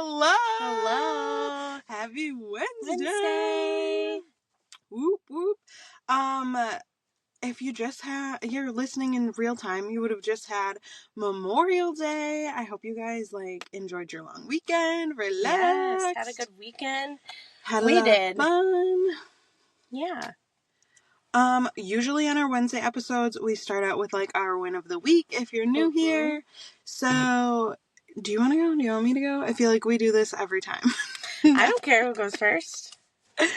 Hello. Hello. Happy Wednesday. Whoop whoop. If you're listening in real time, you would have just had Memorial Day. I hope you guys enjoyed your long weekend, relaxed. Yes, had a good weekend. Had We a lot did. of fun. Yeah. Usually on our Wednesday episodes, we start out with our win of the week if you're new here. So, do you want to go? Do you want me to go? I feel like we do this every time. I don't care who goes first. Okay,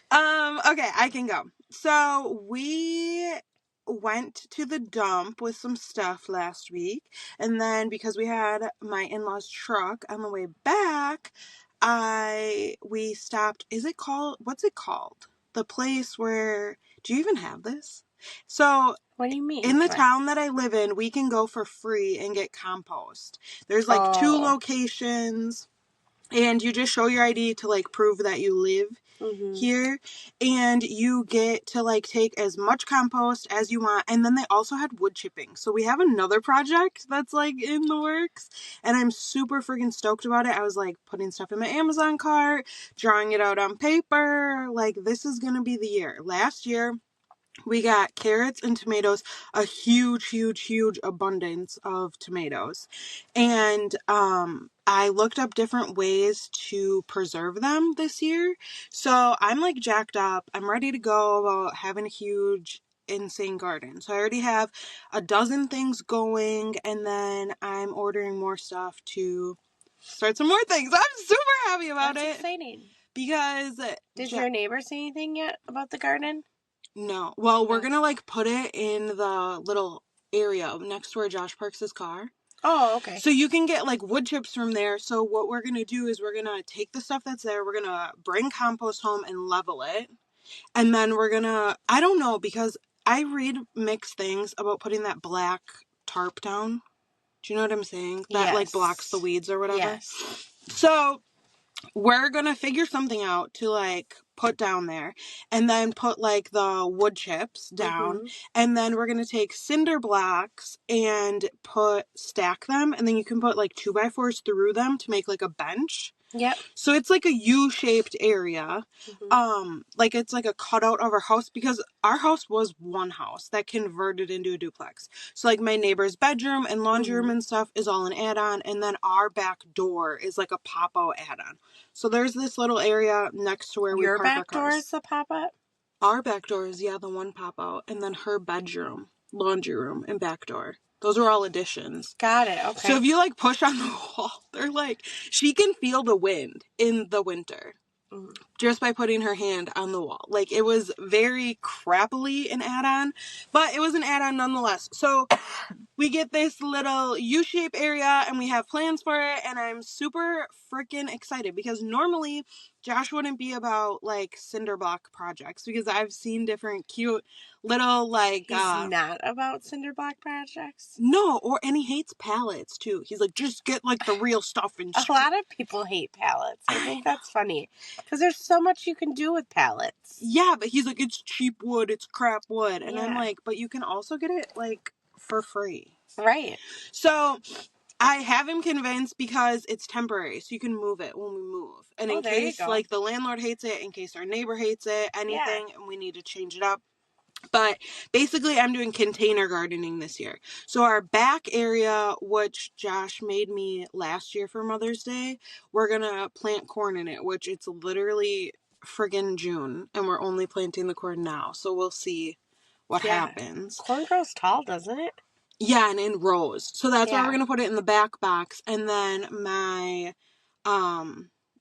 I can go. So, we went to the dump with some stuff last week, and then because we had my in-laws' truck on the way back, we stopped. What's it called? The place where, do you even have this? So, What do you mean? in the town that I live in, we can go for free and get compost. There's 2 locations, and you just show your ID to prove that you live here, and you get to take as much compost as you want. And then they also had wood chipping, so we have another project that's in the works, and I'm super freaking stoked about it. I was putting stuff in my Amazon cart, drawing it out on paper. This is gonna be the year. Last year we got carrots and tomatoes, a huge abundance of tomatoes. And I looked up different ways to preserve them this year. So I'm jacked up. I'm ready to go about having a huge, insane garden. So I already have a dozen things going, and then I'm ordering more stuff to start some more things. I'm super happy about it. That's exciting. Because did your neighbor say anything yet about the garden? No. Well, we're gonna put it in the little area next to where Josh parks his car. Oh, okay. So you can get wood chips from there. So what we're gonna do is we're gonna take the stuff that's there, we're gonna bring compost home and level it. And then we're gonna, I don't know, because I read mixed things about putting that black tarp down. Do you know what I'm saying? That blocks the weeds or whatever. Yes. So we're gonna figure something out to put down there, and then put the wood chips down, and then we're gonna take cinder blocks and stack them, and then you can put 2x4s through them to make a bench. Yep. So it's a U-shaped area. It's a cutout of our house, because our house was one house that converted into a duplex. So my neighbor's bedroom and laundry room and stuff is all an add-on, and then our back door is a pop-out add-on. So there's this little area next to where we park our cars. Your back door is the pop-out? Our back door is, the one pop-out, and then her bedroom, laundry room, and back door. Those are all additions. Got it, okay. So if you push on the wall, they're she can feel the wind in the winter just by putting her hand on the wall. It was very crappily an add-on, but it was an add-on nonetheless. So we get this little U-shaped area, and we have plans for it, and I'm super freaking excited, because normally Josh wouldn't be about cinder block projects, because I've seen different cute little he's not about cinder block projects? No, and he hates pallets too. He's just get the real stuff. And a lot of people hate pallets. I think that's funny, because there's so much you can do with pallets. Yeah, but he's it's cheap wood, it's crap wood, and I'm but you can also get it for free. Right. So I have him convinced, because it's temporary, so you can move it when we move. And in case the landlord hates it, in case our neighbor hates it, anything, and we need to change it up. But basically, I'm doing container gardening this year. So our back area, which Josh made me last year for Mother's Day, we're gonna plant corn in it, which it's literally friggin' June, and we're only planting the corn now. So we'll see what happens. Corn grows tall, doesn't it? Yeah, and in rows. So that's why we're gonna put it in the back box. And then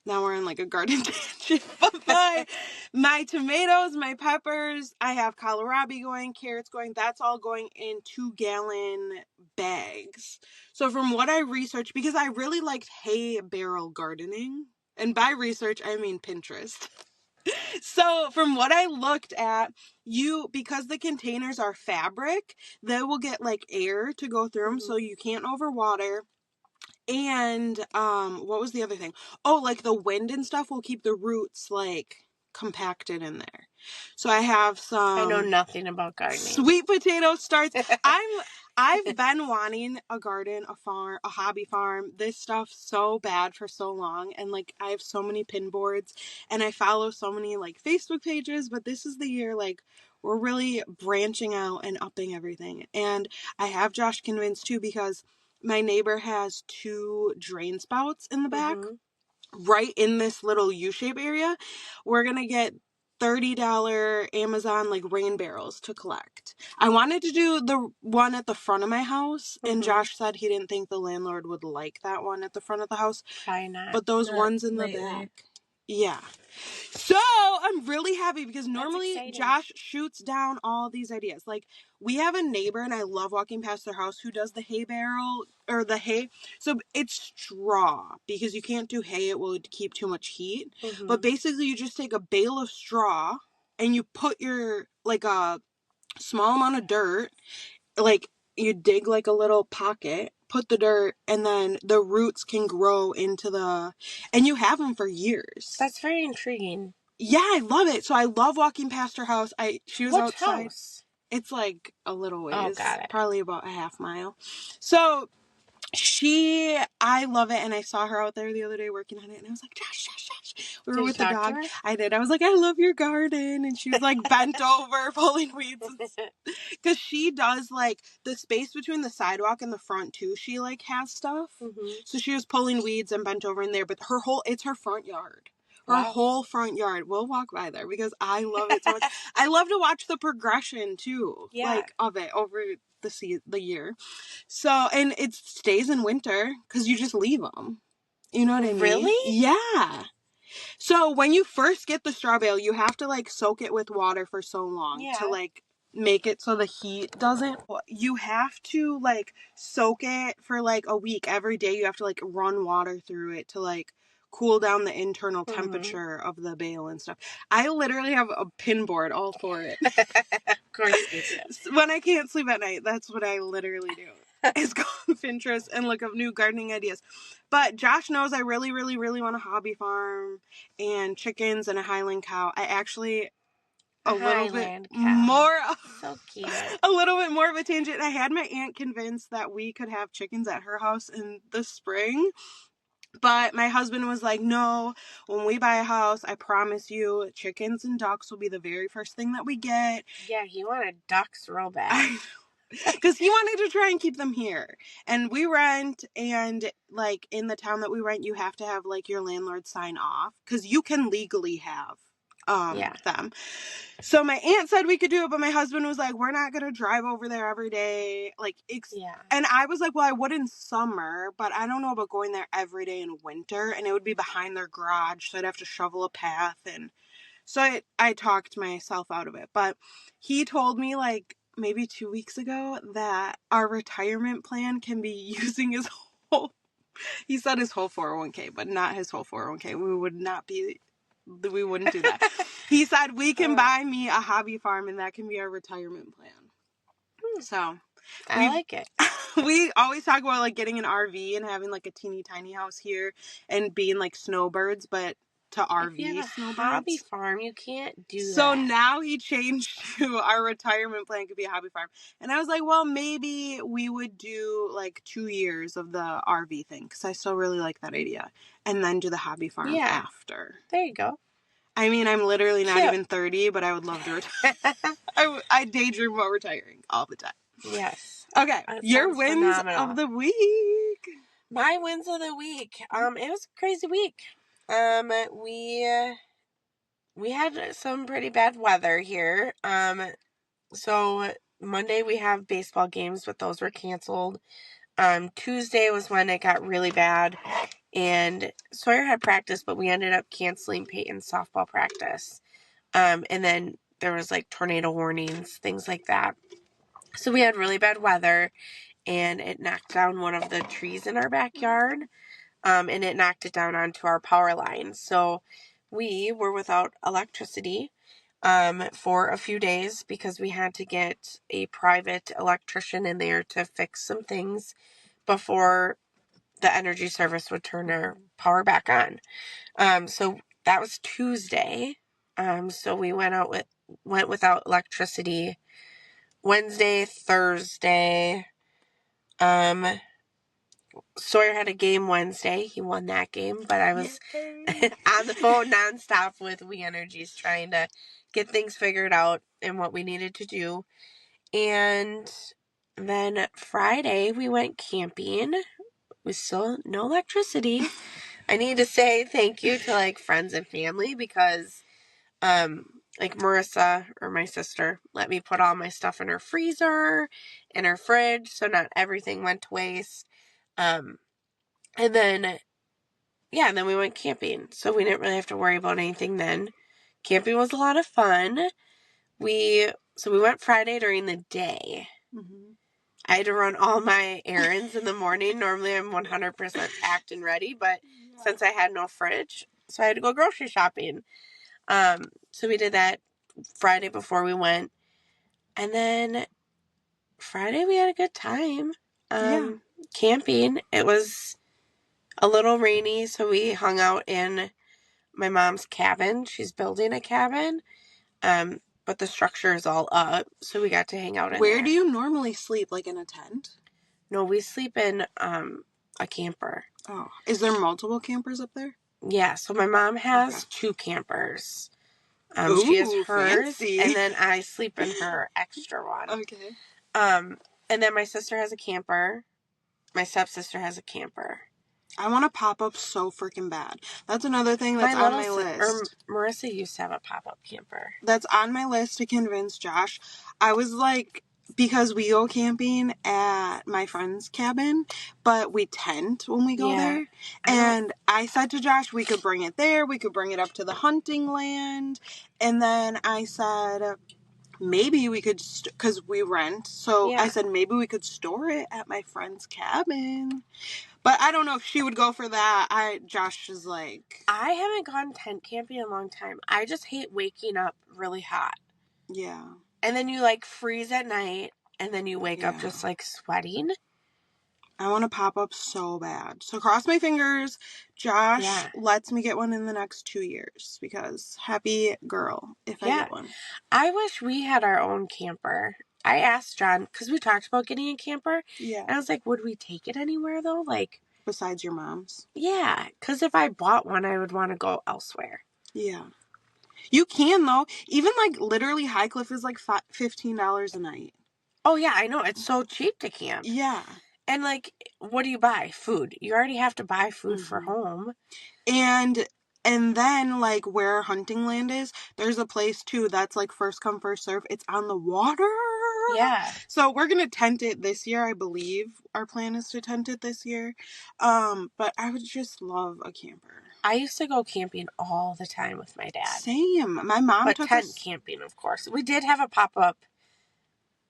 now we're in a garden tangent. But my tomatoes, my peppers, I have kohlrabi going, carrots going. That's all going in 2-gallon bags. So from what I researched, because I really liked hay barrel gardening, and by research I mean Pinterest. So from what I looked at, because the containers are fabric, they will get air to go through them, so you can't overwater. And what was the other thing? Oh, the wind and stuff will keep the roots compacted in there. So I have some. I know nothing about gardening. Sweet potato starts. I've been wanting a garden, a farm, a hobby farm, this stuff so bad for so long. And like, I have so many pin boards and I follow so many like Facebook pages, but this is the year like we're really branching out and upping everything. And I have Josh convinced too because my neighbor has 2 drain spouts in the back, right in this little U-shape area. We're going to get $30 Amazon like rain barrels to collect. I wanted to do the one at the front of my house, and Josh said he didn't think the landlord would like that one at the front of the house. Probably not. But those ones in the back. Yeah. So I'm really happy because normally Josh shoots down all these ideas. Like, we have a neighbor, and I love walking past their house, who does the hay barrel or the hay. So it's straw because you can't do hay. It will keep too much heat. But basically you just take a bale of straw and you put your, like, a small amount of dirt, like you dig like a little pocket, put the dirt, and then the roots can grow into and you have them for years. That's very intriguing. Yeah, I love it. So I love walking past her house. She was Which outside. House? It's like a little ways. Oh, got it. Probably about a half mile. So I love it, and I saw her out there the other day working on it, and I was like, Josh. We were with the dog. I did. I was like, I love your garden, and she was like bent over pulling weeds, because she does like the space between the sidewalk and the front too. She like has stuff, so she was pulling weeds and bent over in there. But it's her front yard. Her whole front yard. We'll walk by there because I love it so much. I love to watch the progression too, like of it over the year. So, and it stays in winter because you just leave them. You know what I mean? Really? Yeah. So when you first get the straw bale, you have to like soak it with water for so long to like make it so the heat doesn't. You have to like soak it for like a week. Every day you have to like run water through it to like cool down the internal temperature of the bale and stuff. I literally have a pin board all for it. Of course you do. When I can't sleep at night, that's what I literally do. Is go on Pinterest and look up new gardening ideas. But Josh knows I really, really, really want a hobby farm and chickens and a Highland cow. I actually a little bit more so cute. A little bit more of a tangent. I had my aunt convinced that we could have chickens at her house in the spring. But my husband was like, no, when we buy a house, I promise you, chickens and ducks will be the very first thing that we get. Yeah, he wanted ducks real bad. Because he wanted to try and keep them here. And we rent, and like in the town that we rent, you have to have like your landlord sign off because you can legally have them. So my aunt said we could do it, but my husband was like, we're not going to drive over there every day. Like, and I was like, well, I would in summer, but I don't know about going there every day in winter, and it would be behind their garage, so I'd have to shovel a path. And so I talked myself out of it. But he told me like maybe 2 weeks ago that our retirement plan can be using his whole 401k, but not his whole 401k. We wouldn't do that. He said we can buy me a hobby farm, and that can be our retirement plan. So I like it. We always talk about like getting an RV and having like a teeny tiny house here and being like snowbirds, but to RV if you have a snowbirds. Hobby farm, you can't do that. So now he changed to our retirement plan could be a hobby farm. And I was like, well, maybe we would do like 2 years of the RV thing because I still really like that idea. And then do the hobby farm after. There you go. I mean, I'm literally not even 30, but I would love to retire. I daydream about retiring all the time. Yes. Okay, your wins of the week. My wins of the week. It was a crazy week. We had some pretty bad weather here. So Monday we have baseball games, but those were canceled. Tuesday was when it got really bad, and Sawyer had practice, but we ended up canceling Peyton's softball practice. And then there was like tornado warnings, things like that. So we had really bad weather, and it knocked down one of the trees in our backyard, and it knocked it down onto our power line. So we were without electricity for a few days because we had to get a private electrician in there to fix some things before the energy service would turn our power back on. So that was Tuesday. So we went without electricity Wednesday, Thursday, Sawyer had a game Wednesday. He won that game, but I was on the phone nonstop with We Energies trying to get things figured out and what we needed to do. And then Friday we went camping with still no electricity. I need to say thank you to like friends and family because like Marissa or my sister let me put all my stuff in her freezer, in her fridge, so not everything went to waste. And then we went camping, so we didn't really have to worry about anything then. Camping was a lot of fun. We went Friday during the day. Mm-hmm. I had to run all my errands in the morning. Normally I'm 100% packed and ready, but since I had no fridge, so I had to go grocery shopping. So we did that Friday before we went. And then Friday we had a good time. Camping. It was a little rainy, so we hung out in my mom's cabin. She's building a cabin. But the structure is all up, so we got to hang out in there. Where do you normally sleep? Like in a tent? No, we sleep in a camper. Oh. Is there multiple campers up there? Yeah, so my mom has 2 campers. Ooh, she has hers, fancy. and then I sleep in her extra one. Okay. And then my sister has a camper. My stepsister has a camper. I want a pop-up so freaking bad. That's another thing that's on my list. Marissa used to have a pop-up camper. That's on my list to convince Josh. I was like, because we go camping at my friend's cabin, but we tent when we go there. And I said to Josh, we could bring it there. We could bring it up to the hunting land. And then I said, maybe we could, because we rent. So I said, maybe we could store it at my friend's cabin. But I don't know if she would go for that. Josh is like... I haven't gone tent camping in a long time. I just hate waking up really hot. Yeah. And then you, like, freeze at night, and then you wake up just, like, sweating. I want to pop up so bad. So cross my fingers. Josh lets me get one in the next 2 years, because happy girl if I get one. I wish we had our own camper. I asked John, because we talked about getting a camper. Yeah. And I was like, would we take it anywhere, though? Like, besides your mom's? Yeah, because if I bought one, I would want to go elsewhere. Yeah. You can, though. Even, like, literally High Cliff is, like, $15 a night. Oh, yeah, I know. It's so cheap to camp. Yeah. And, like, what do you buy? Food. You already have to buy food for home. And then, like, where our hunting land is, there's a place, too, that's, like, first come, first serve. It's on the water. Yeah. So we're going to tent it this year, I believe. Our plan is to tent it this year. But I would just love a camper. I used to go camping all the time with my dad. Same. My mom took us... But tent camping, of course. We did have a pop-up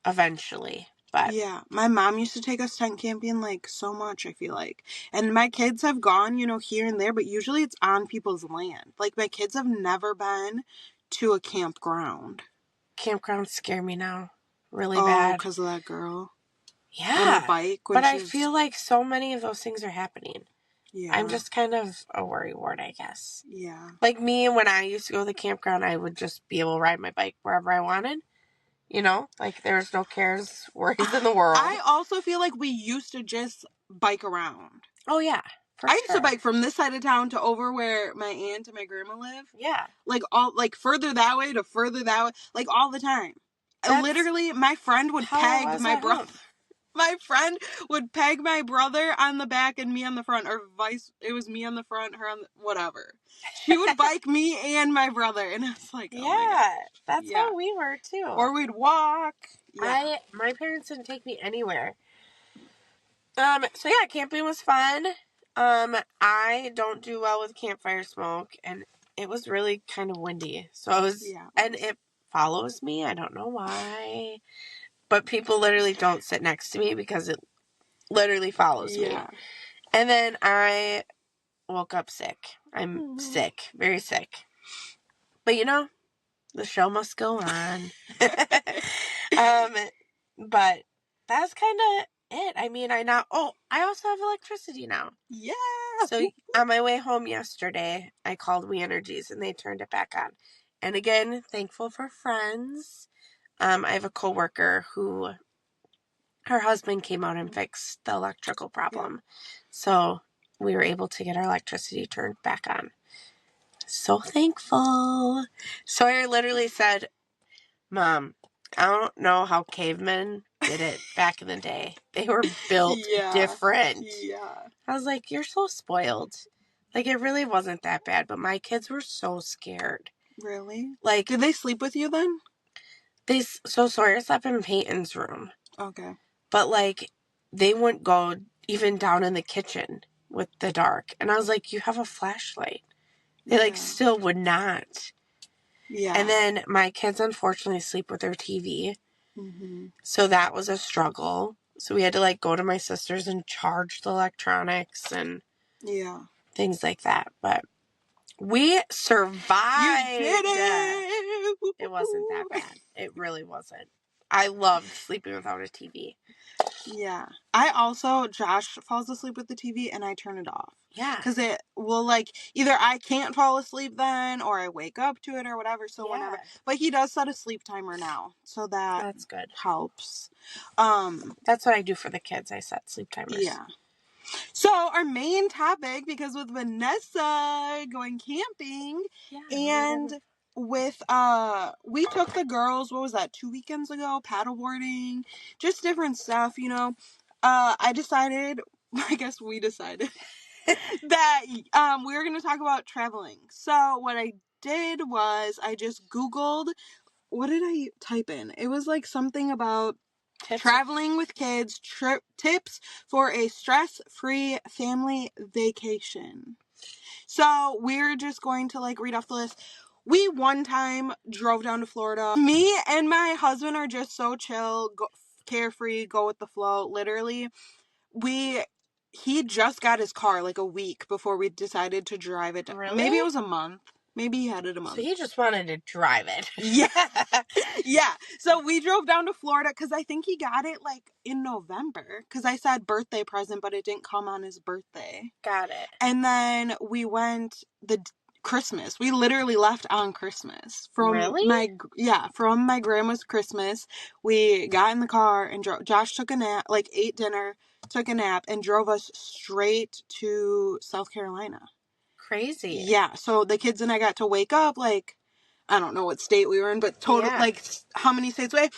eventually. But yeah, my mom used to take us tent camping, like, so much, I feel like. And my kids have gone, you know, here and there, but usually it's on people's land. Like, my kids have never been to a campground. Campgrounds scare me now. Really bad. Oh, because of that girl? Yeah. On the bike? But I feel like so many of those things are happening. Yeah. I'm just kind of a worrywart, I guess. Yeah. Like me, when I used to go to the campground, I would just be able to ride my bike wherever I wanted. You know, like there's no cares, worries in the world. I also feel like we used to just bike around. Oh, yeah. I used to bike from this side of town to over where my aunt and my grandma live. Yeah. Like further that way to further that way. Like all the time. Literally, my friend would peg my brother. My friend would peg my brother on the back and me on the front, or it was me on the front, her on the, whatever. She would bike me and my brother, and I was like, oh my gosh. That's how we were too. Or we'd walk. Yeah. My parents didn't take me anywhere. So yeah, camping was fun. I don't do well with campfire smoke, and it was really kind of windy. So it was, and it follows me. I don't know why. But people literally don't sit next to me because it literally follows me. And then I woke up sick. I'm sick. Very sick. But, you know, the show must go on. But that's kind of it. I mean, I also have electricity now. Yeah. So on my way home yesterday, I called We Energies and they turned it back on. And again, thankful for friends. I have a coworker who her husband came out and fixed the electrical problem. So we were able to get our electricity turned back on. So thankful. Sawyer literally said, Mom, I don't know how cavemen did it back in the day. They were built different. Yeah. I was like, you're so spoiled. Like, it really wasn't that bad, but my kids were so scared. Really? Like, did they sleep with you then? So Sawyer slept in Peyton's room. Okay. But, like, they wouldn't go even down in the kitchen with the dark. And I was like, you have a flashlight. They, like, still would not. Yeah. And then my kids, unfortunately, sleep with their TV. Mm-hmm. So that was a struggle. So we had to, like, go to my sister's and charge the electronics and things like that. But we survived. You did it! It wasn't that bad. It really wasn't. I loved sleeping without a TV. Yeah. Josh falls asleep with the TV and I turn it off. Yeah. Because it will, like, either I can't fall asleep then or I wake up to it or whatever. So whenever. But he does set a sleep timer now. So that's good. Helps. That's what I do for the kids. I set sleep timers. Yeah. So our main topic, because with Vanessa going camping and with we took the girls, what was that, 2 weekends ago, paddleboarding, just different stuff, you know. I guess we decided that we were going to talk about traveling. So what I did was I just Googled, what did I type in? It was like something about traveling with kids, tips for a stress-free family vacation. So we're just going to, like, read off the list. We one time drove down to Florida. Me and my husband are just so chill, carefree, go with the flow. Literally, he just got his car like a week before we decided to drive it. Really? Maybe it was a month. Maybe he had it a month. So he just wanted to drive it. Yeah. Yeah. So we drove down to Florida because I think he got it like in November because I said birthday present, but it didn't come on his birthday. Got it. And then we went Christmas. We literally left on Christmas. From my grandma's Christmas. We got in the car and Josh took a nap, like ate dinner, took a nap, and drove us straight to South Carolina. Crazy. Yeah, so the kids and I got to wake up, like, I don't know what state we were in, but like, how many states away.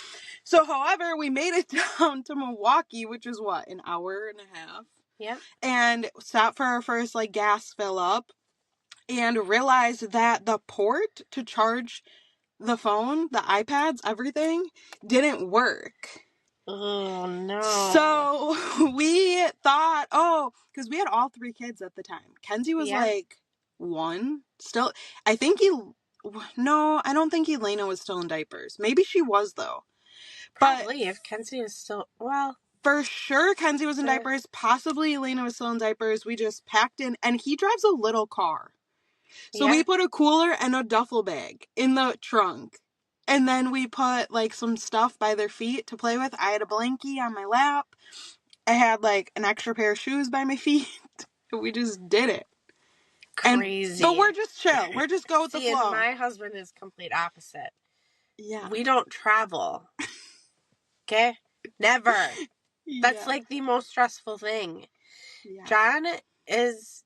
So, however, we made it down to Milwaukee, which is what, an hour and a half? Yep. And stopped for our first, like, gas fill up and realized that the port to charge the phone, the iPads, everything, didn't work. Oh, no. So we thought, because we had all 3 kids at the time. Kenzie was like 1. Still, I don't think Elena was still in diapers. Maybe she was, though. Probably, if Kenzie was still, for sure Kenzie was in diapers. Possibly Elena was still in diapers. We just packed in, and he drives a little car. So we put a cooler and a duffel bag in the trunk. And then we put, like, some stuff by their feet to play with. I had a blankie on my lap. I had, like, an extra pair of shoes by my feet. We just did it. Crazy. But we're just chill. We're just go with the flow. My husband is complete opposite. Yeah. We don't travel. Okay? Never. That's, like, the most stressful thing. Yeah. John is,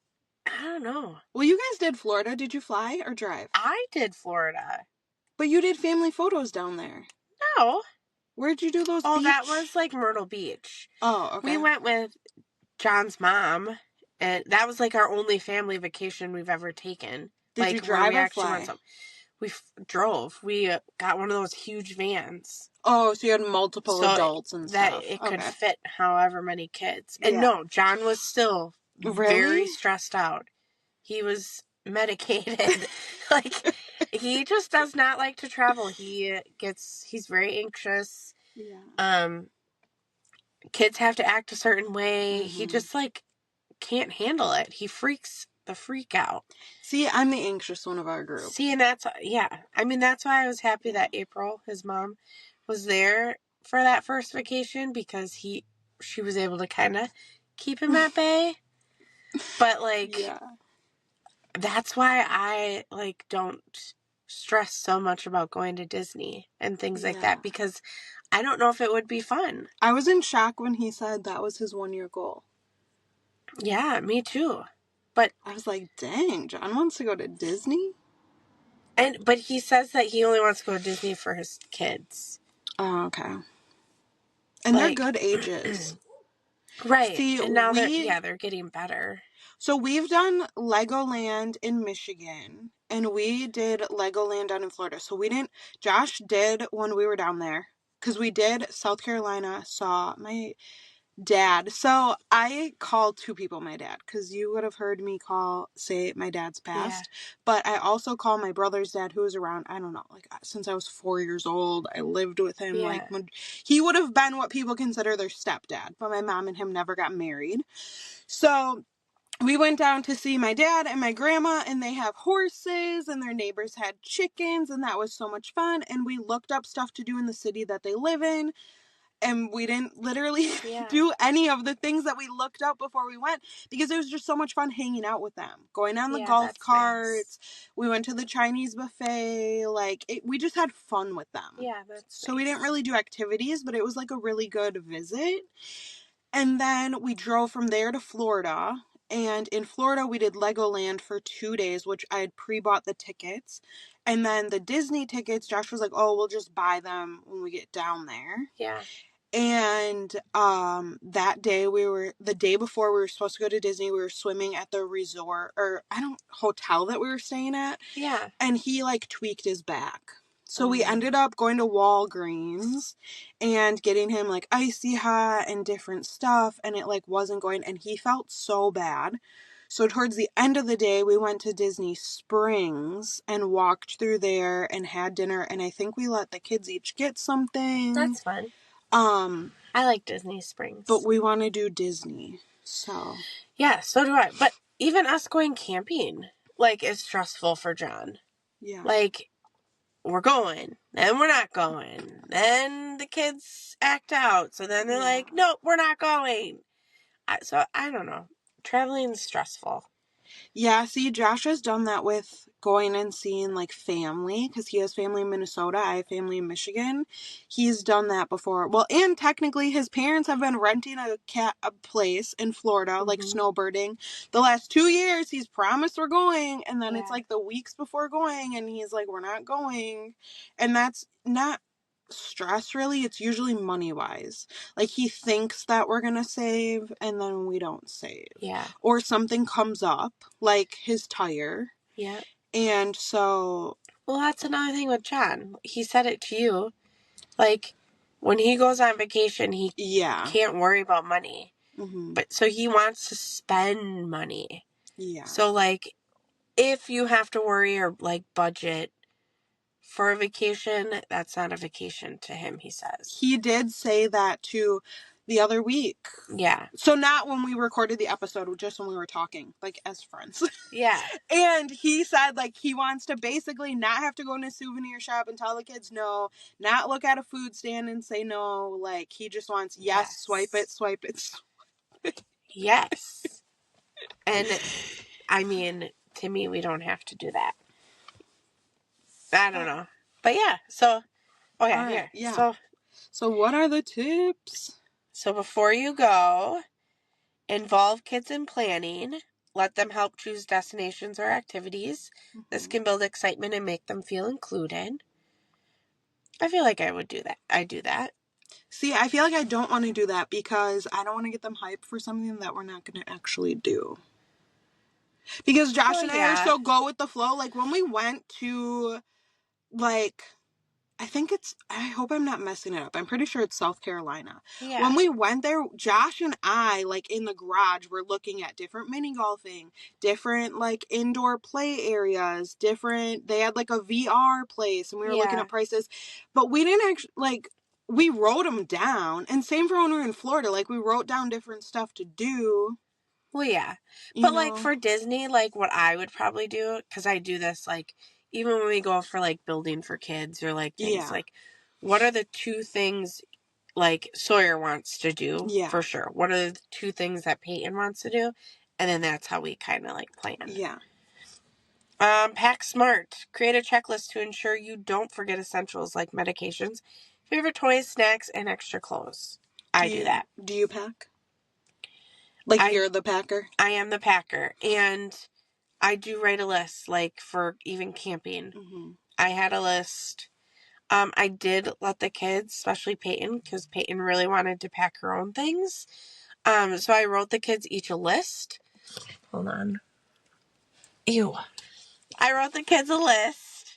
I don't know. Well, you guys did Florida. Did you fly or drive? I did Florida. But you did family photos down there. No. Where'd you do those beach? That was, like, Myrtle Beach. Oh, okay. We went with John's mom, and that was, like, our only family vacation we've ever taken. Did you drive or fly? We drove. We got one of those huge vans. Oh, so you had multiple adults and stuff. That it could fit however many kids. And no, John was still very stressed out. He was medicated. Like, he just does not like to travel. He's very anxious. Yeah. Kids have to act a certain way. Mm-hmm. He just, like, can't handle it. He freaks the freak out. See, I'm the anxious one of our group. See, and that's why I was happy that April, his mom, was there for that first vacation, because she was able to kind of keep him at bay. But, like, that's why I, like, don't stress so much about going to Disney and things like that, because I don't know if it would be fun. I was in shock when he said that was his 1-year goal. Yeah, me too. But I was like, dang, John wants to go to Disney? but he says that he only wants to go to Disney for his kids. Oh, okay. And they're good ages. Right. See, and now they're getting better. So we've done Legoland in Michigan, and we did Legoland down in Florida. So we didn't, Josh did when we were down there, because we did South Carolina, saw my dad. So I called 2 people my dad, because you would have heard me say my dad's passed. Yeah. But I also call my brother's dad, who was around, I don't know, like since I was 4 years old. I lived with him. Yeah. Like he would have been what people consider their stepdad, but my mom and him never got married. So we went down to see my dad and my grandma, and they have horses, and their neighbors had chickens, and that was so much fun. And we looked up stuff to do in the city that they live in, and we didn't literally do any of the things that we looked up before we went, because it was just so much fun hanging out with them, going on the golf carts. Nice. We went to the Chinese buffet. We just had fun with them. Yeah, that's so nice. We didn't really do activities, but it was like a really good visit. And then we drove from there to Florida. And in Florida, we did Legoland for 2 days, which I had pre-bought the tickets. And then the Disney tickets, Josh was like, oh, we'll just buy them when we get down there. Yeah. And that day, the day before we were supposed to go to Disney, we were swimming at the resort, or hotel that we were staying at. Yeah. And he tweaked his back. So we ended up going to Walgreens and getting him Icy Hot and different stuff, and it wasn't going, and he felt so bad. So towards the end of the day, we went to Disney Springs and walked through there and had dinner, and I think we let the kids each get something. That's fun. I like Disney Springs. But we want to do Disney, so. Yeah, so do I. But even us going camping, is stressful for John. Yeah. We're going, then we're not going. Then the kids act out, so then they're like, nope, we're not going. So I don't know. Traveling's stressful. Yeah, see, Josh has done that with going and seeing family, because he has family in Minnesota, I have family in Michigan. He's done that before. Well, and technically his parents have been renting a place in Florida, snowbirding. The last 2 years he's promised we're going, and then it's the weeks before going, and he's like, we're not going. And that's not stress, really. It's usually money wise. He thinks that we're gonna save, and then we don't save. Yeah. Or something comes up, like his tire. Yeah. And so. Well, that's another thing with John. He said it to you. When he goes on vacation, he can't worry about money. Mm-hmm. But so he wants to spend money. Yeah. So if you have to worry or budget for a vacation, that's not a vacation to him, he says. He did say that too the other week. Yeah. So not when we recorded the episode, just when we were talking, as friends. Yeah. And he said, he wants to basically not have to go in a souvenir shop and tell the kids no, not look at a food stand and say no. He just wants, swipe it, swipe it, swipe it. Yes. And, I mean, to me, we don't have to do that. I don't know. But yeah, so, okay, right, here. Yeah. So what are the tips? So before you go, involve kids in planning. Let them help choose destinations or activities. Mm-hmm. This can build excitement and make them feel included. I feel like I would do that. I do that. See, I feel like I don't want to do that because I don't want to get them hyped for something that we're not going to actually do. Because Josh and I are so go with the flow. When we went to, I hope I'm not messing it up. I'm pretty sure it's South Carolina. Yeah. When we went there, Josh and I, in the garage, were looking at different mini golfing, different, indoor play areas, they had, a VR place, and we were looking at prices. But we didn't actually, we wrote them down. And same for when we were in Florida. We wrote down different stuff to do. Well, yeah. But, for Disney, what I would probably do, because I do this, even when we go for, building for kids or, things, what are the 2 things, Sawyer wants to do, for sure? What are the 2 things that Peyton wants to do? And then that's how we kind of, plan. Yeah. Pack smart. Create a checklist to ensure you don't forget essentials like medications, Favorite toys, snacks, and extra clothes. I do that. Do you pack? Like, you're the packer? I am the packer. And I do write a list, like, for even camping. Mm-hmm. I had a list. I did let the kids, especially Peyton, because Peyton really wanted to pack her own things. So I wrote the kids each a list. Hold on. Ew. I wrote the kids a list.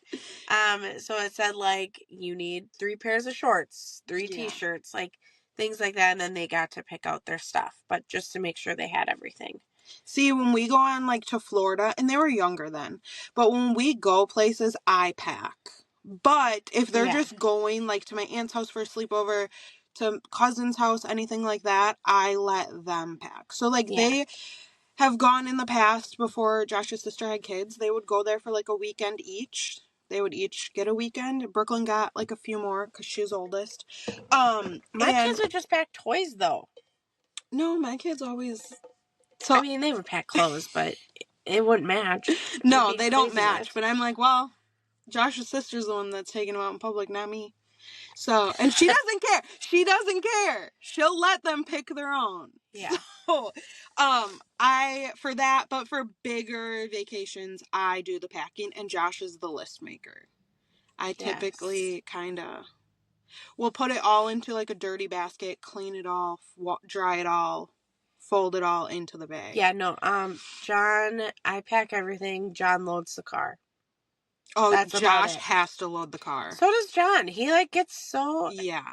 So it said, like, you need 3 pairs of shorts, 3 t-shirts, like, things like that. And then they got to pick out their stuff, but just to make sure they had everything. See, when we go on, like, to Florida, and they were younger then, but when we go places, I pack. But if they're just going, like, to my aunt's house for a sleepover, to cousin's house, anything like that, I let them pack. So, like, they have gone in the past before Josh's sister had kids. They would go there for, like, a weekend each. They would each get a weekend. Brooklyn got, like, a few more because she's oldest. My kids would just pack toys, though. No, my kids always... So, I mean, they would pack clothes, but it wouldn't match. No, they don't match. But I'm like, well, Josh's sister's the one that's taking them out in public, not me. So, and she doesn't care. She doesn't care. She'll let them pick their own. Yeah. So, for that, but for bigger vacations, I do the packing, and Josh is the list maker. I typically kind of will put it all into, like, a dirty basket, clean it all, dry it all, fold it all into the bag. Yeah, no, John, I pack everything. John loads the car. Oh, that's Josh has to load the car. So does John. He, like, gets so... Yeah.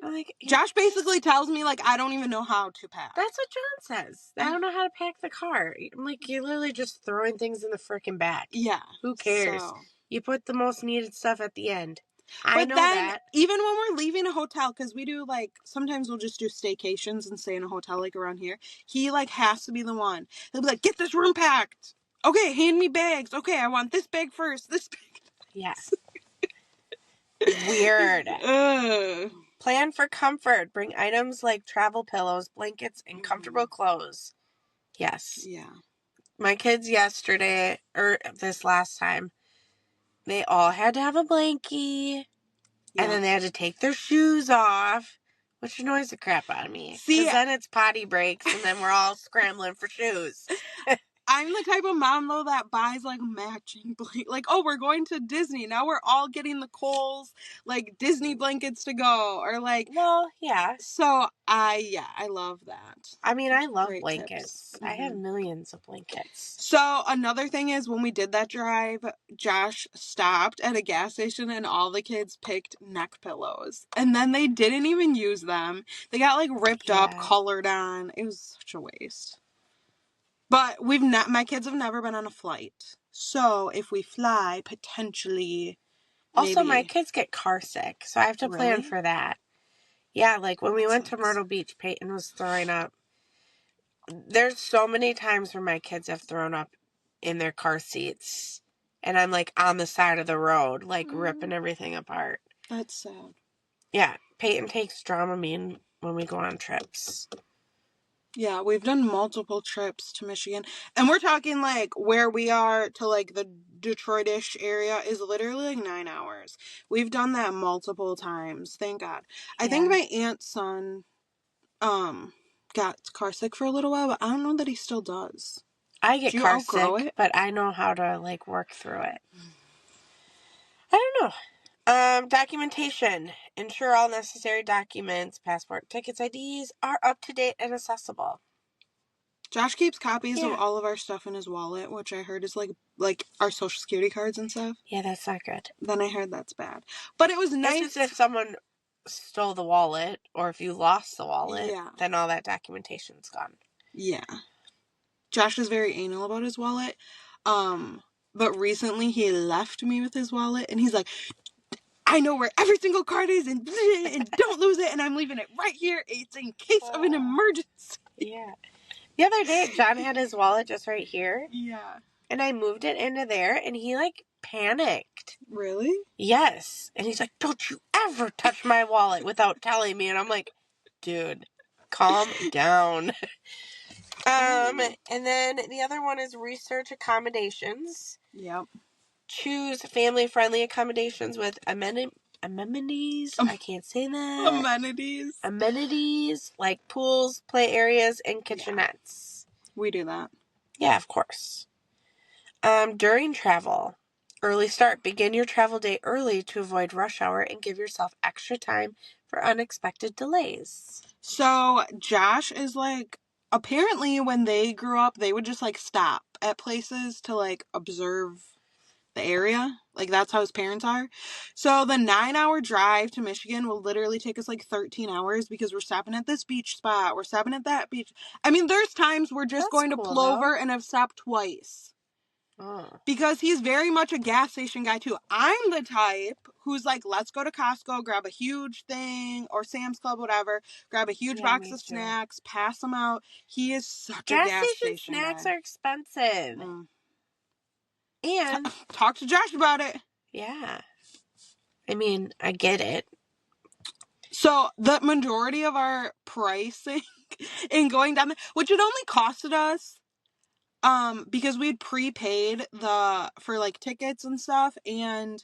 Like, Josh basically tells me, like, I don't even know how to pack. That's what John says. I don't know how to pack the car. I'm like, you're literally just throwing things in the frickin' back. Yeah. Who cares? So. You put the most needed stuff at the end. I know that. Even when we're leaving a hotel, because we do, like, sometimes we'll just do staycations and stay in a hotel, like, around here. He, like, has to be the one. He'll be like, get this room packed. Okay, hand me bags. Okay, I want this bag first. This bag. Yes. Weird. Plan for comfort. Bring items like travel pillows, blankets, and comfortable clothes. Yes. Yeah. My kids yesterday, or this last time, they all had to have a blankie. Yeah. And then they had to take their shoes off, which annoys the crap out of me. Because then it's potty breaks, and then we're all scrambling for shoes. I'm the type of mom, though, that buys, like, matching blankets. Like, oh, we're going to Disney. Now we're all getting the Kohl's, like, Disney blankets to go. Or, like... Well, yeah. So, I love that. I mean, I love blankets. Mm-hmm. I have millions of blankets. So, another thing is, when we did that drive, Josh stopped at a gas station and all the kids picked neck pillows. And then they didn't even use them. They got, like, ripped up, colored on. It was such a waste. But my kids have never been on a flight. So, if we fly, potentially, maybe... Also, my kids get car sick, so I have to plan for that. Yeah, like, when we went to Myrtle Beach, Peyton was throwing up. There's so many times where my kids have thrown up in their car seats. And I'm, like, on the side of the road, like, ripping everything apart. That's sad. Yeah, Peyton takes Dramamine when we go on trips. Yeah, we've done multiple trips to Michigan. And we're talking, like, where we are to, like, the Detroit-ish area is literally, like, 9 hours. We've done that multiple times. Thank God. Yeah. I think my aunt's son got car sick for a little while, but I don't know that he still does. I get car sick, but I know how to, like, work through it. I don't know. Documentation. Ensure all necessary documents, passport, tickets, IDs are up to date and accessible. Josh keeps copies of all of our stuff in his wallet, which I heard is like our social security cards and stuff. Yeah, that's not good. Then I heard that's bad. But it was nice. It's just if someone stole the wallet or if you lost the wallet, then all that documentation's gone. Yeah. Josh is very anal about his wallet. But recently he left me with his wallet and he's like, I know where every single card is and don't lose it and I'm leaving it right here. It's in case of an emergency. Yeah. The other day, John had his wallet just right here. Yeah. And I moved it into there and he, like, panicked. Really? Yes. And he's like, don't you ever touch my wallet without telling me. And I'm like, dude, calm down. And then the other one is research accommodations. Yep. Choose family-friendly accommodations with amenities. I can't say that. Amenities. Like pools, play areas, and kitchenettes. Yeah. We do that. Yeah, of course. During travel, early start. Begin your travel day early to avoid rush hour and give yourself extra time for unexpected delays. So Josh is like, apparently when they grew up, they would just like stop at places to like observe the area. Like that's how his parents are. So the 9-hour drive to Michigan will literally take us like 13 hours because we're stopping at this beach spot. We're stopping at that beach. I mean, there's times we're just going to Plover and have stopped twice. Oh. Because he's very much a gas station guy too. I'm the type who's like, let's go to Costco, grab a huge thing, or Sam's Club, whatever, grab a huge box of snacks, pass them out. He is such a gas station snacks guy. Are expensive. And talk to Josh about it. Yeah. I mean, I get it. So the majority of our pricing in going down there, which it only costed us, because we'd prepaid for like tickets and stuff, and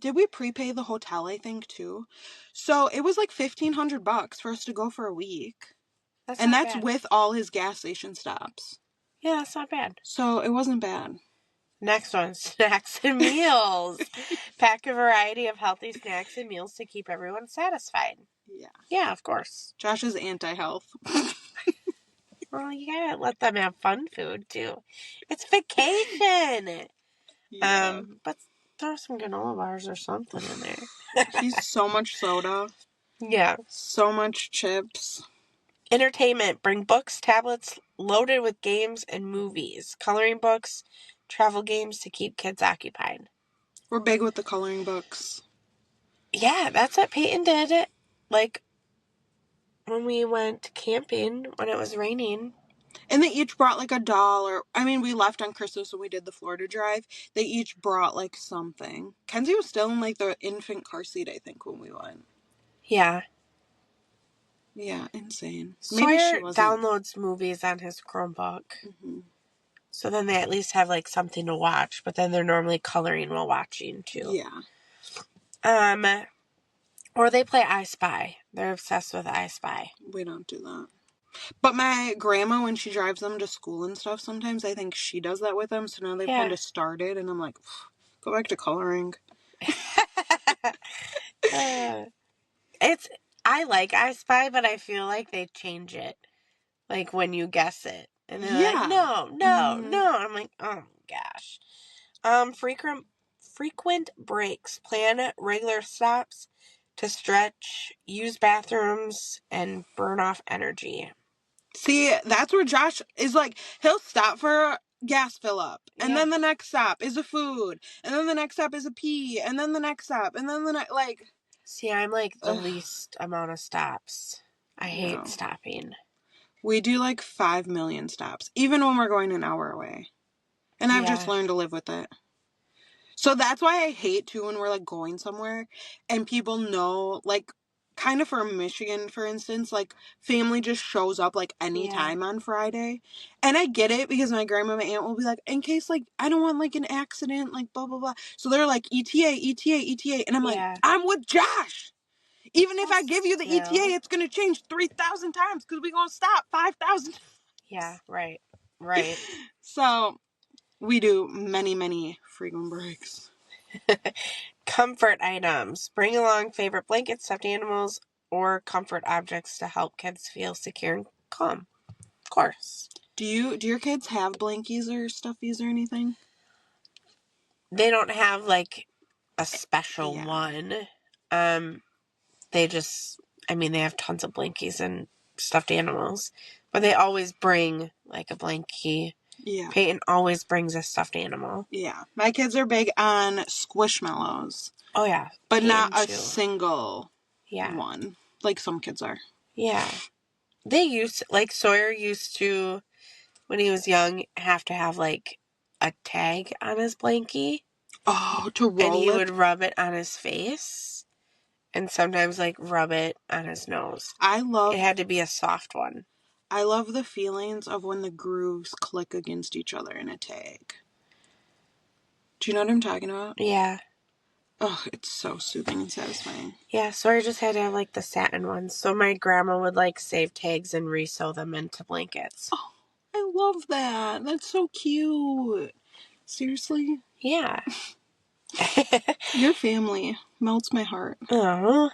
did we prepay the hotel, I think, too? So it was like $1,500 for us to go for a week. That's bad. With all his gas station stops. Yeah, that's not bad. So it wasn't bad. Next one, snacks and meals. Pack a variety of healthy snacks and meals to keep everyone satisfied. Yeah. Yeah, of course. Josh is anti-health. Well, you gotta let them have fun food, too. It's vacation! Yeah. But throw some granola bars or something in there. He's so much soda. Yeah. So much chips. Entertainment. Bring books, tablets loaded with games and movies. Coloring books, travel games to keep kids occupied. We're big with the coloring books. Yeah, that's what Peyton did. Like, when we went camping, when it was raining. And they each brought like a doll, or, I mean, we left on Christmas when we did the Florida drive. They each brought like something. Kenzie was still in like the infant car seat, I think, when we went. Yeah. Yeah, insane. Maybe Sawyer downloads movies on his Chromebook. Mm-hmm. So then they at least have like something to watch, but then they're normally coloring while watching too. Yeah. Or they play I Spy. They're obsessed with I Spy. We don't do that. But my grandma, when she drives them to school and stuff, sometimes I think she does that with them. So now they've kind of started, and I'm like, go back to coloring. I like I Spy, but I feel like they change it. Like when you guess it. And they're like, no. I'm like, oh gosh. Frequent breaks. Plan regular stops to stretch, use bathrooms, and burn off energy. See, that's where Josh is like, he'll stop for a gas fill up, and then the next stop is a food, and then the next stop is a pee, and then the next stop, and then the next, like... See, I'm like the least amount of stops. I hate stopping. We do like 5 million stops, even when we're going an hour away. And I've just learned to live with it. So that's why I hate, too, when we're, like, going somewhere and people know, like, kind of for Michigan, for instance, like, family just shows up, like, anytime on Friday. And I get it because my grandma and my aunt will be like, in case, like, I don't want, like, an accident, like, blah, blah, blah. So they're like, ETA, ETA, ETA. And I'm like, I'm with Josh. Even if I give you the ETA, it's going to change 3,000 times because we're going to stop 5,000 times. Yeah, right. So... we do many, many frequent breaks. Comfort items. Bring along favorite blankets, stuffed animals, or comfort objects to help kids feel secure and calm. Of course. Do your kids have blankies or stuffies or anything? They don't have like a special one. They just, they have tons of blankies and stuffed animals, but they always bring like a blankie. Yeah. Peyton always brings a stuffed animal. Yeah. My kids are big on Squishmallows. Oh, yeah. But Peyton not a single one. Like some kids are. Yeah. Sawyer used to, when he was young, have to have like a tag on his blankie. Oh, to roll it? And he would rub it on his face. And sometimes like rub it on his nose. It had to be a soft one. I love the feelings of when the grooves click against each other in a tag. Do you know what I'm talking about? Yeah. Oh, it's so soothing and satisfying. Yeah, Sawyer just had to have, like, the satin ones. So my grandma would, like, save tags and resew them into blankets. Oh, I love that. That's so cute. Seriously? Yeah. Your family melts my heart. Oh.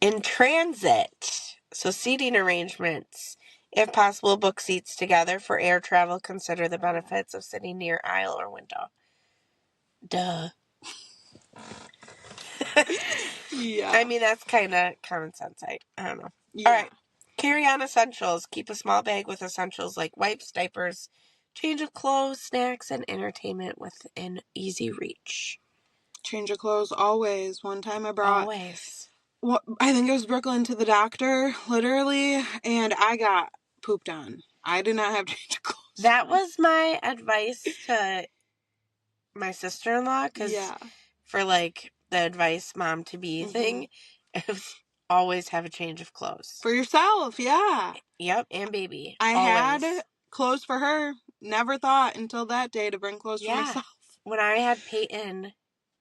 In transit, so seating arrangements. If possible, book seats together. For air travel, consider the benefits of sitting near aisle or window. Duh. Yeah. I mean, that's kind of common sense. I don't know. Yeah. All right. Carry on essentials. Keep a small bag with essentials like wipes, diapers, change of clothes, snacks, and entertainment within easy reach. Change of clothes always. One time I brought... Always. Well, I think it was Brooklyn to the doctor, literally, and I got pooped on. I did not have change of clothes. That was my advice to my sister-in-law, because for, like, the advice mom-to-be thing, it was always have a change of clothes. For yourself, yeah. Yep, and baby. I always. had clothes for her. Never thought until that day to bring clothes for myself. When I had Peyton,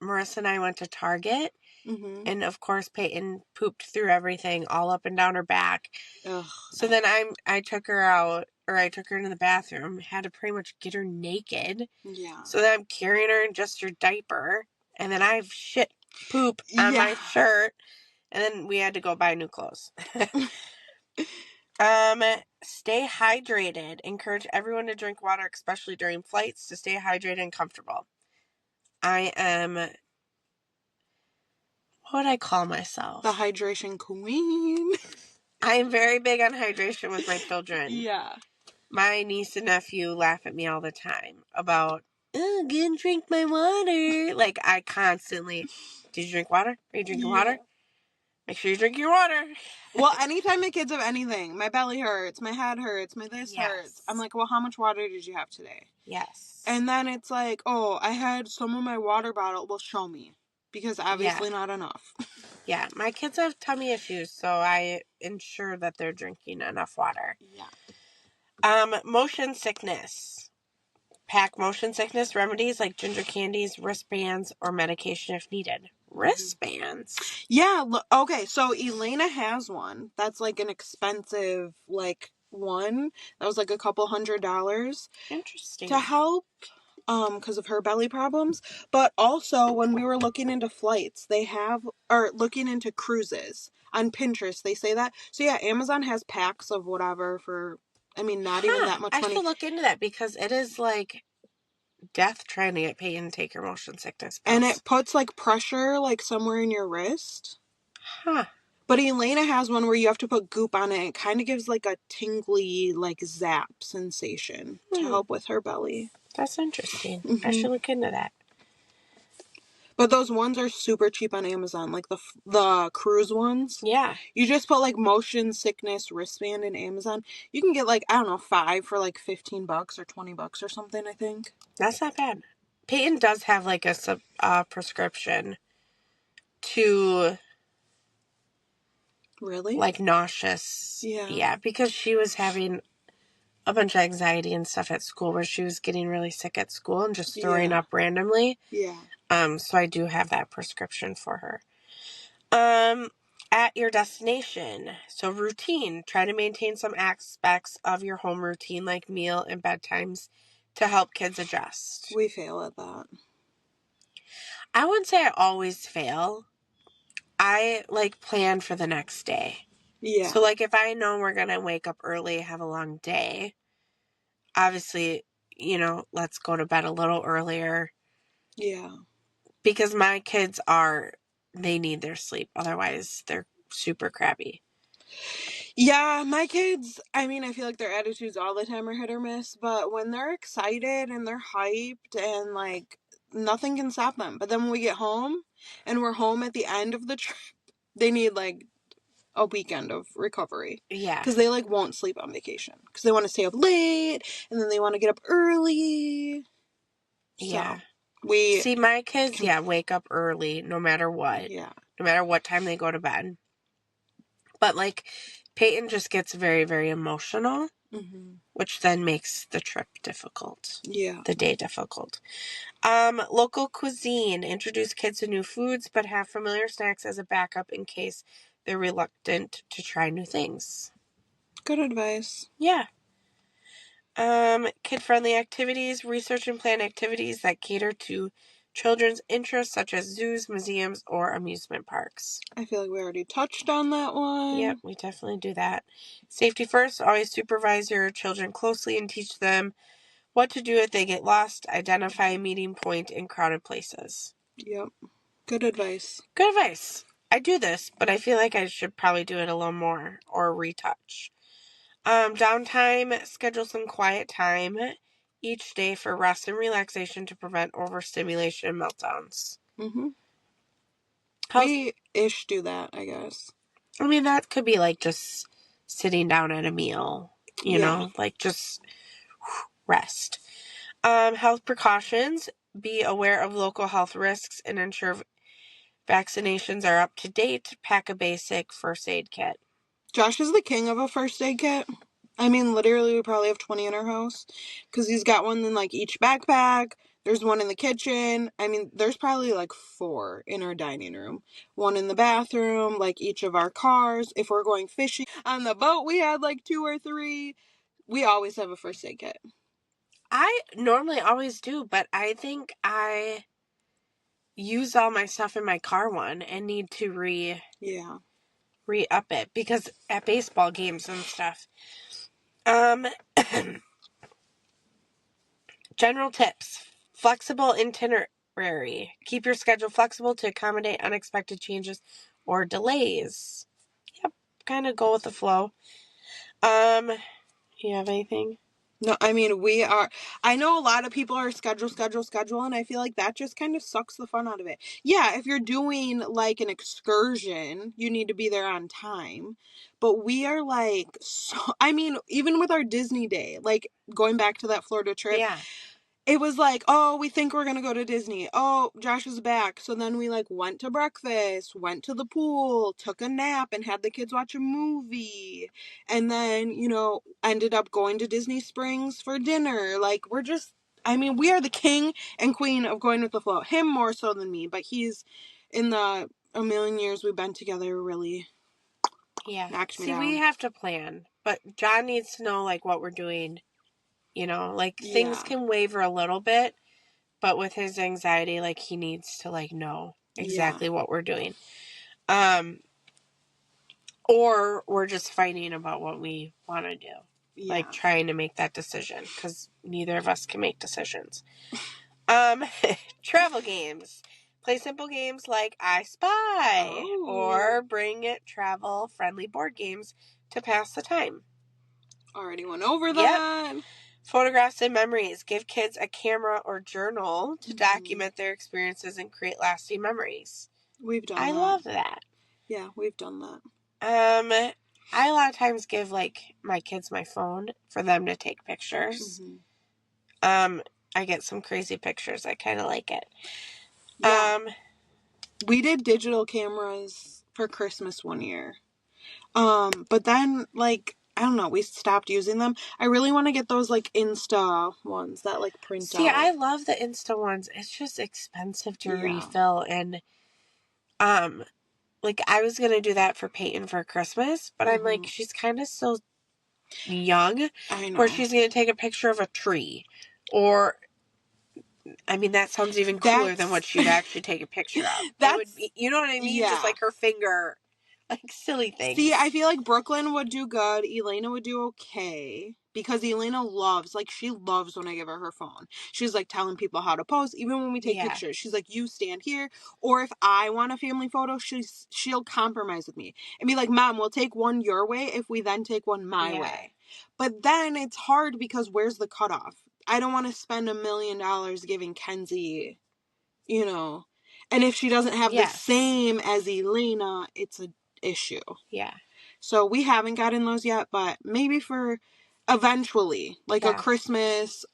Marissa and I went to Target, and of course Peyton pooped through everything, all up and down her back. Ugh. So then I took her out, or I took her into the bathroom, had to pretty much get her naked. Yeah. So then I'm carrying her in just her diaper, and then I have shit poop on my shirt, and then we had to go buy new clothes. Stay hydrated. Encourage everyone to drink water, especially during flights, to stay hydrated and comfortable. I am, what would I call myself? The hydration queen. I am very big on hydration with my children. Yeah. My niece and nephew laugh at me all the time about, oh, go and drink my water. Like, I constantly, did you drink water? Are you drinking water? Make sure you drink your water. Well, anytime my kids have anything, my belly hurts, my head hurts, my this hurts, I'm like, well, how much water did you have today? Yes. And then it's like, oh, I had some of my water bottle. Well, show me. Because obviously not enough. Yeah, my kids have tummy issues, so I ensure that they're drinking enough water. Yeah. Motion sickness. Pack motion sickness remedies like ginger candies, wristbands, or medication if needed. Wristbands? Yeah, okay, so Elena has one. That's like an expensive, like, one. That was like a couple $100. Interesting. To help, because of her belly problems. But also, when we were looking into flights, they have, or looking into cruises on Pinterest, they say that. So yeah, Amazon has packs of whatever for, I mean, not even that much money. I should look into that, because it is like death trying to get Peyton to take her motion sickness pills. And it puts like pressure like somewhere in your wrist. But Elena has one where you have to put goop on it. It kind of gives like a tingly, like zap sensation to help with her belly. That's interesting. I should look into that. But those ones are super cheap on Amazon, like the cruise ones. Yeah. You just put like motion sickness wristband in Amazon. You can get like, I don't know, 5 for like $15 or $20 or something, I think. That's not bad. Peyton does have like a prescription to... Really? Like nauseous. Yeah, because she was having a bunch of anxiety and stuff at school, where she was getting really sick at school and just throwing up randomly. Yeah. So I do have that prescription for her. At your destination. So routine. Try to maintain some aspects of your home routine, like meal and bedtimes, to help kids adjust. We fail at that. I wouldn't say I always fail. I like plan for the next day. Yeah. So like if I know we're going to wake up early, have a long day, obviously, you know, let's go to bed a little earlier. Yeah. Because my kids they need their sleep. Otherwise, they're super crabby. Yeah, my kids, I mean, I feel like their attitudes all the time are hit or miss, but when they're excited and they're hyped and like nothing can stop them. But then when we get home and we're home at the end of the trip, they need like a weekend of recovery. Yeah. Because they like won't sleep on vacation because they want to stay up late and then they want to get up early. Yeah. So see, my kids, wake up early no matter what. Yeah. No matter what time they go to bed. But like Peyton just gets very, very emotional. which then makes the trip difficult. Yeah. The day difficult. Local cuisine. Introduce kids to new foods, but have familiar snacks as a backup in case they're reluctant to try new things. Good advice. Yeah. Kid-friendly activities. Research and plan activities that cater to children's interests, such as zoos, museums, or amusement parks. I feel like we already touched on that one. Yep, we definitely do that. Safety first. Always supervise your children closely and teach them what to do if they get lost. Identify a meeting point in crowded places. Yep. Good advice. Good advice. I do this, but I feel like I should probably do it a little more or retouch. Downtime. Schedule some quiet time each day for rest and relaxation to prevent overstimulation and meltdowns. We-ish do that, I guess. I mean, that could be like just sitting down at a meal, you know, like just rest. Health precautions. Be aware of local health risks and ensure vaccinations are up to date. Pack a basic first aid kit. Josh is the king of a first aid kit. I mean, literally, we probably have 20 in our house. Because he's got one in, like, each backpack. There's one in the kitchen. I mean, there's probably, like, 4 in our dining room. One in the bathroom, like, each of our cars. If we're going fishing on the boat, we had, like, 2 or 3. We always have a first aid kit. I normally always do, but I think I use all my stuff in my car one and need to re-up it because at baseball games and stuff. General tips. Flexible itinerary. Keep your schedule flexible to accommodate unexpected changes or delays. Yep, kind of go with the flow. You have anything? No, I mean, I know a lot of people are schedule, and I feel like that just kind of sucks the fun out of it. Yeah, if you're doing, like, an excursion, you need to be there on time. But we are, like, I mean, even with our Disney day, like, going back to that Florida trip. Yeah. It was like, oh, we think we're going to go to Disney. Oh, Josh is back. So then we, like, went to breakfast, went to the pool, took a nap, and had the kids watch a movie. And then, you know, ended up going to Disney Springs for dinner. Like, we are the king and queen of going with the flow. Him more so than me, but he's, in the a million years we've been together, really knocked me down. We have to plan. But John needs to know, like, what we're doing. You know, like, things can waver a little bit, but with his anxiety, like, he needs to, like, know exactly what we're doing. Or we're just fighting about what we want to do. Yeah. Like, trying to make that decision, because neither of us can make decisions. Travel games. Play simple games like I Spy, or bring travel-friendly board games to pass the time. Already went over that. Photographs and memories. Give kids a camera or journal to document their experiences and create lasting memories. We've done that. I love that. Yeah, we've done that. I a lot of times give, like, my kids my phone for them to take pictures. I get some crazy pictures. I kind of like it. Yeah. We did digital cameras for Christmas one year. But then, like, I don't know, we stopped using them. I really want to get those, like, Insta ones that, like, print out. See, I love the Insta ones. It's just expensive to refill. And, like, I was going to do that for Peyton for Christmas, but I'm like, she's kind of still young. I know. Where she's going to take a picture of a tree. Or, I mean, that sounds even cooler than what she'd actually take a picture of. That would be, you know what I mean? Yeah. Just like her finger, like silly things. See, I feel like Brooklyn would do good. Elena would do okay. Because Elena she loves when I give her phone. She's, like, telling people how to pose. Even when we take pictures, she's like, you stand here. Or if I want a family photo, she'll compromise with me. And be like, Mom, we'll take one your way if we then take one my way. But then it's hard because where's the cutoff? I don't want to spend $1 million giving Kenzie, you know. And if she doesn't have the same as Elena, it's an issue. Yeah. So we haven't gotten those yet, but maybe for eventually, like a Christmas,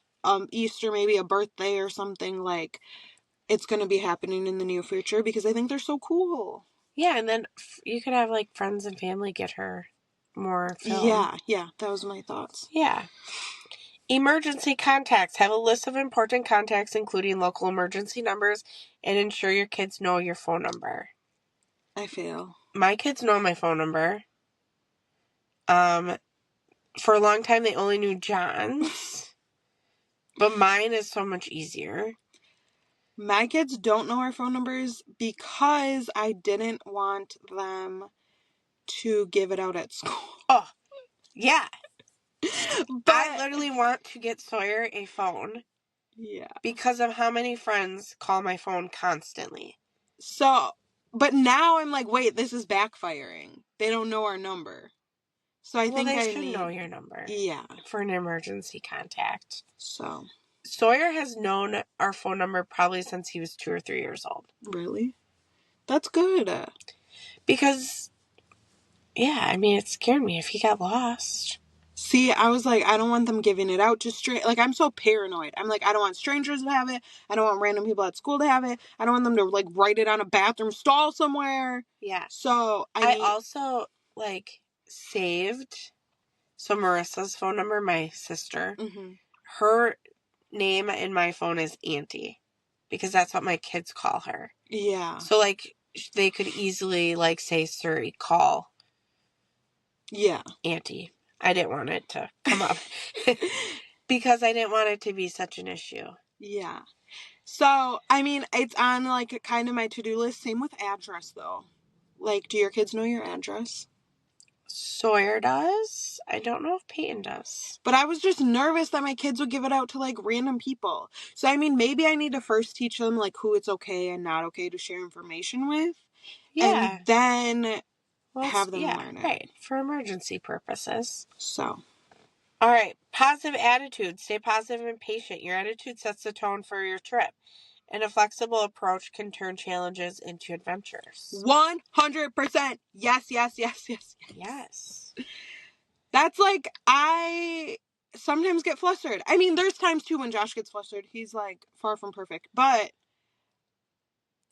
Easter, maybe a birthday or something, like, it's going to be happening in the near future because I think they're so cool. Yeah, and then you could have, like, friends and family get her more film. Yeah, that was my thoughts. Yeah. Emergency contacts. Have a list of important contacts, including local emergency numbers, and ensure your kids know your phone number. I fail. My kids know my phone number. For a long time, they only knew John's, but mine is so much easier. My kids don't know our phone numbers because I didn't want them to give it out at school. Oh, yeah. But I literally want to get Sawyer a phone. Yeah. Because of how many friends call my phone constantly. So, but now I'm like, wait, this is backfiring. They don't know our number. So I think they should know your number. Yeah. For an emergency contact. So. Sawyer has known our phone number probably since he was 2 or 3 years old. Really? That's good. Because, yeah, I mean, it scared me if he got lost. See, I was like, I don't want them giving it out to like, I'm so paranoid. I'm like, I don't want strangers to have it. I don't want random people at school to have it. I don't want them to, like, write it on a bathroom stall somewhere. Yeah. So, I also, like, saved, so Marissa's phone number, my sister, her name in my phone is Auntie. Because that's what my kids call her. Yeah. So, like, they could easily, like, say, Siri, call. Yeah. Auntie. I didn't want it to come up. Because I didn't want it to be such an issue. Yeah. So, I mean, it's on, like, kind of my to-do list. Same with address, though. Like, do your kids know your address? Sawyer does. I don't know if Peyton does. But I was just nervous that my kids would give it out to, like, random people. So, I mean, maybe I need to first teach them, like, who it's okay and not okay to share information with. Yeah. And then have them learn it. Right. For emergency purposes. So. All right. Positive attitude. Stay positive and patient. Your attitude sets the tone for your trip. And a flexible approach can turn challenges into adventures. 100%. Yes. That's like, I sometimes get flustered. I mean, there's times too when Josh gets flustered. He's like far from perfect. But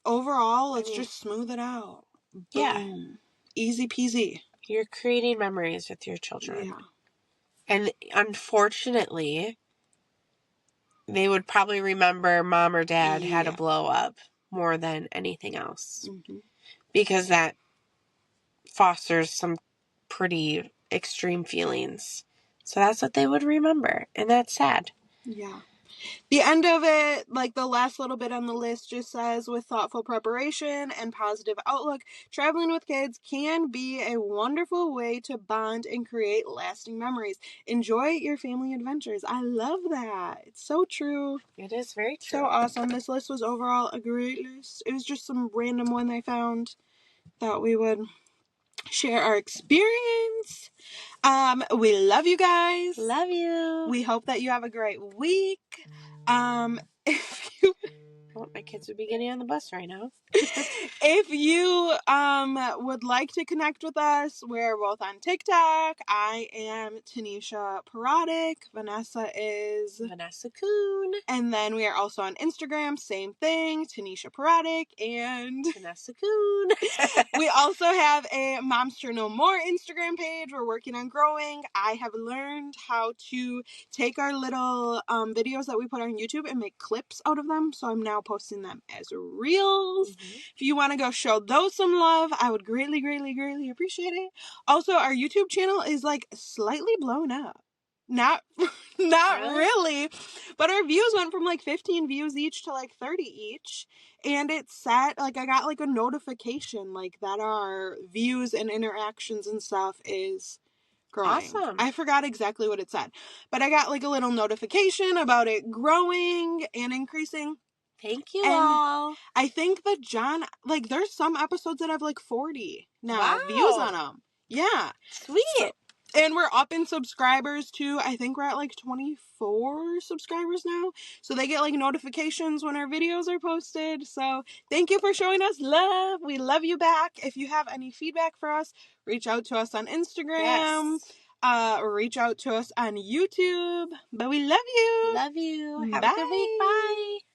overall, let's just smooth it out. Boom. Yeah. Easy peasy. You're creating memories with your children. Yeah. And unfortunately, they would probably remember mom or dad had a blow up more than anything else. Mm-hmm. Because that fosters some pretty extreme feelings. So that's what they would remember. And that's sad. Yeah. The end of it, like the last little bit on the list, just says, with thoughtful preparation and positive outlook, traveling with kids can be a wonderful way to bond and create lasting memories. Enjoy your family adventures. I love that. It's so true. It is very true. So awesome. This list was overall a great list. It was just some random one I found. Thought we would share our experience. We love you guys. Love you. We hope that you have a great week. If you... Well, my kids would be getting on the bus right now. If you would like to connect with us, we're both on TikTok. I am Tanisha Parodic. Vanessa is Vanessa Coon. And then we are also on Instagram, same thing, Tanisha Parodic and Vanessa Coon. We also have a Momster No More Instagram page. We're working on growing. I have learned how to take our little videos that we put on YouTube and make clips out of them. So I'm now posting them as reels. Mm-hmm. If you want to go show those some love, I would greatly appreciate it. Also, our YouTube channel is like slightly blown up. Not really, but our views went from like 15 views each to like 30 each. And it said, like, I got like a notification like that our views and interactions and stuff is growing. Awesome. I forgot exactly what it said, but I got like a little notification about it growing and increasing. Thank you all. I think that John, like, there's some episodes that have like 40 now views on them. Yeah. Sweet. And we're up in subscribers too. I think we're at like 24 subscribers now. So they get like notifications when our videos are posted. So thank you for showing us love. We love you back. If you have any feedback for us, reach out to us on Instagram. Yes. Reach out to us on YouTube. But we love you. Love you. Have a good week. Bye.